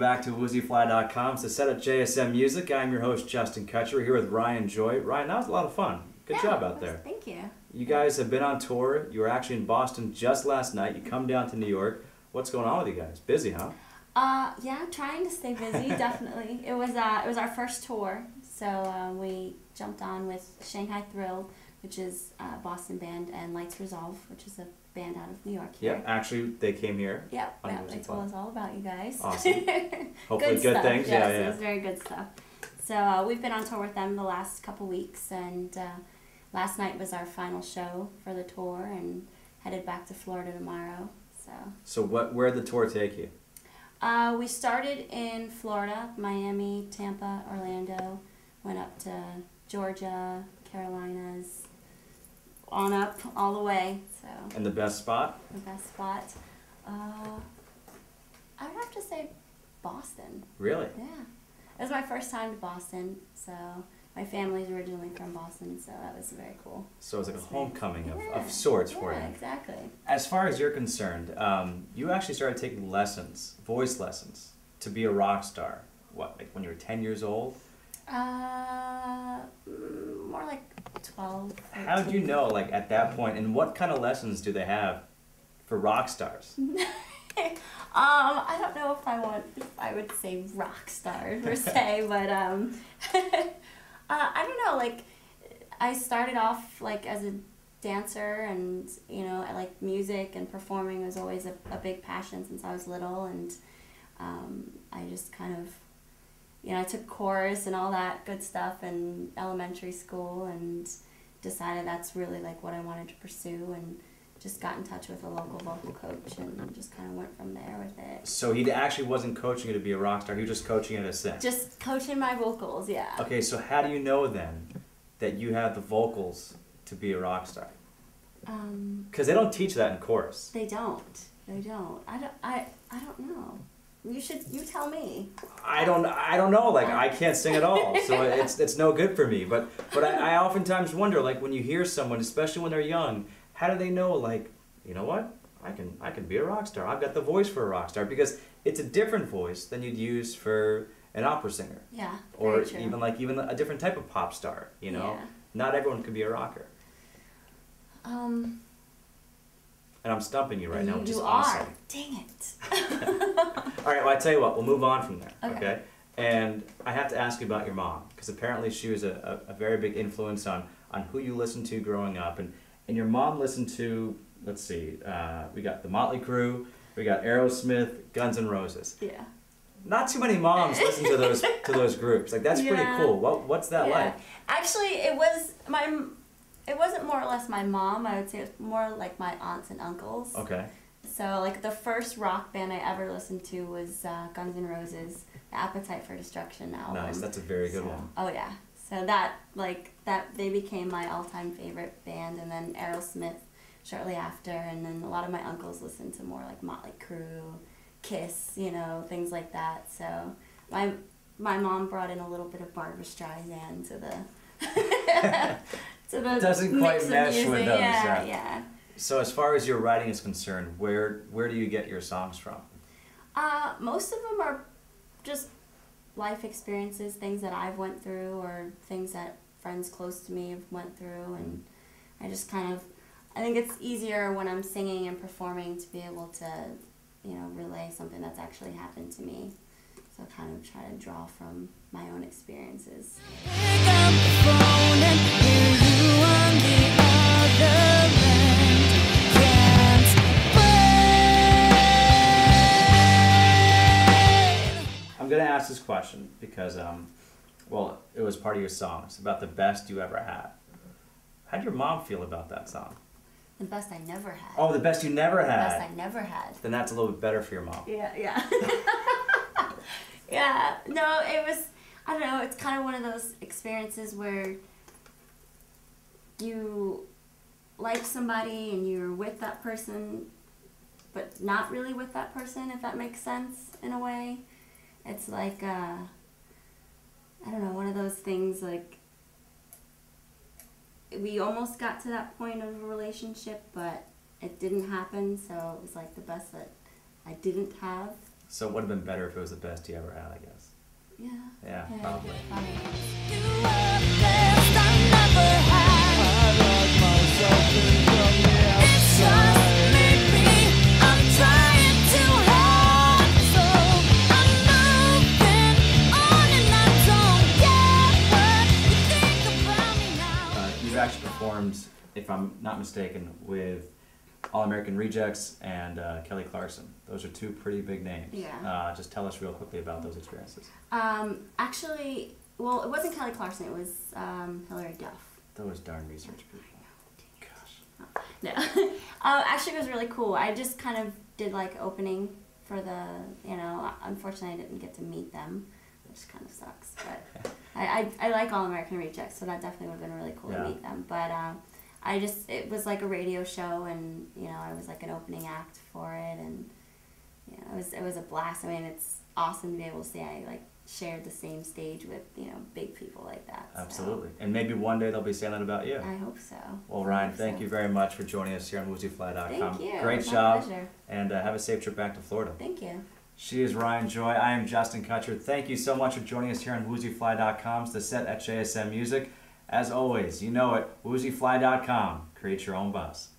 back to WoozyFly.com. It's the set at JSM Music. I'm your host, Justin Kutcher. We're here with Ryan Joy. Ryan, that was a lot of fun. Good job out there. Thank you. You guys have been on tour. You were actually in Boston just last night. You come down to New York. What's going on with you guys? Busy, huh? Yeah, trying to stay busy, definitely. It was our first tour, so we jumped on with Shanghai Thrill, which is a Boston band, and Lights Resolve, which is a band out of New York here. Yeah, actually, they came here. Yep, they told us all about you guys. Awesome. Hopefully good things. Yes, yeah. It was very good stuff. So we've been on tour with them the last couple weeks, and last night was our final show for the tour, and headed back to Florida tomorrow. So where'd the tour take you? We started in Florida, Miami, Tampa, Orlando, went up to Georgia, Carolinas, on up all the way. So. And the best spot? The best spot, I would have to say Boston. Really? Yeah, it was my first time to Boston, so my family's originally from Boston, so that was very cool. So it was like a homecoming of sorts for you. Yeah, exactly. As far as you're concerned, you actually started taking lessons, voice lessons, to be a rock star. What, like when you were 10 years old? More like 12, 13. How did you know, like, at that point, and what kind of lessons do they have for rock stars? I don't know if I would say rock star per se, but I don't know, like, I started off, like, as a dancer, and, you know, I like music, and performing was always a big passion since I was little, and I just kind of, you know, I took chorus and all that good stuff in elementary school, and decided that's really, like, what I wanted to pursue, and just got in touch with a local vocal coach, and just kind of went from there with it. So he actually wasn't coaching you to be a rock star, he was just coaching you to sing? Just coaching my vocals, yeah. Okay, so how do you know then that you have the vocals to be a rock star? Because they don't teach that in chorus. They don't. I don't know. You tell me. I don't know, like, I can't sing at all, so it's no good for me, but I oftentimes wonder, like, when you hear someone, especially when they're young, how do they know, like, you know what, I can be a rock star, I've got the voice for a rock star, because it's a different voice than you'd use for an opera singer. Yeah, or very true. even a different type of pop star, you know? Yeah. Not everyone can be a rocker. And I'm stumping you right now, which is awesome. Dang it. All right, well, I tell you what, we'll move on from there, Okay. And I have to ask you about your mom, because apparently she was a very big influence on who you listened to growing up. And your mom listened to, let's see, we got the Motley Crue, we got Aerosmith, Guns N' Roses. Yeah. Not too many moms listen to those groups. Like, that's pretty cool. What's that like? Actually, it wasn't more or less my mom. I would say it's more like my aunts and uncles. Okay. So, like, the first rock band I ever listened to was Guns N' Roses, the Appetite for Destruction album. Nice, that's a very good one. Oh, yeah. So they became my all-time favorite band, and then Aerosmith shortly after, and then a lot of my uncles listened to more like Motley Crue, Kiss, you know, things like that. So my mom brought in a little bit of Barbra Streisand to the to the doesn't quite mesh with those. Yeah. So as far as your writing is concerned, where do you get your songs from? Most of them are just life experiences, things that I've went through, or things that friends close to me have went through, and I just I think it's easier when I'm singing and performing to be able to, you know, relay something that's actually happened to me. So I kind of try to draw from my own experiences. Pick up the phone and hear you on the other end. Can't wait. I'm gonna ask this question because, well, it was part of your song. It's about the best you ever had. How'd your mom feel about that song? The best I never had. Oh, the best you never had. The best I never had. Then that's a little bit better for your mom. Yeah. Yeah. No, it was, I don't know, it's kind of one of those experiences where you like somebody and you're with that person, but not really with that person, if that makes sense, in a way. It's like, I don't know, one of those things, like, we almost got to that point of a relationship, but it didn't happen, so it was like the best that I didn't have. So it would have been better if it was the best you ever had, I guess. Yeah. Yeah, probably. Probably. You were the best I never had. I lost myself in the It's just maybe I'm trying too hard. So I'm moving on and I don't care what you think about me now. You've actually performed, if I'm not mistaken, with All American Rejects and Kelly Clarkson. Those are two pretty big names. Yeah. Just tell us real quickly about those experiences. Actually, well, it wasn't Kelly Clarkson. It was Hillary Duff. Those darn research people. Gosh. No. Actually, it was really cool. I just kind of did like opening for the, unfortunately I didn't get to meet them, which kind of sucks. But I like All American Rejects, so that definitely would have been really cool Yeah. to meet them. But it was like a radio show, and I was like an opening act for it, and it was a blast. I mean, it's awesome to be able to say I like shared the same stage with big people like that. so Absolutely. And maybe one day they'll be saying that about you. I hope so. Well, I Ryan, hope thank so. you very much for joining us here on WoozyFly.com. Thank you. Great It was my job. pleasure. And have a safe trip back to Florida. Thank you. She is Ryan Joy. I am Justin Kutcher. Thank you so much for joining us here on WoozyFly.com. It's the set at JSM Music. As always, you know it, WoozyFly.com. Create your own buzz.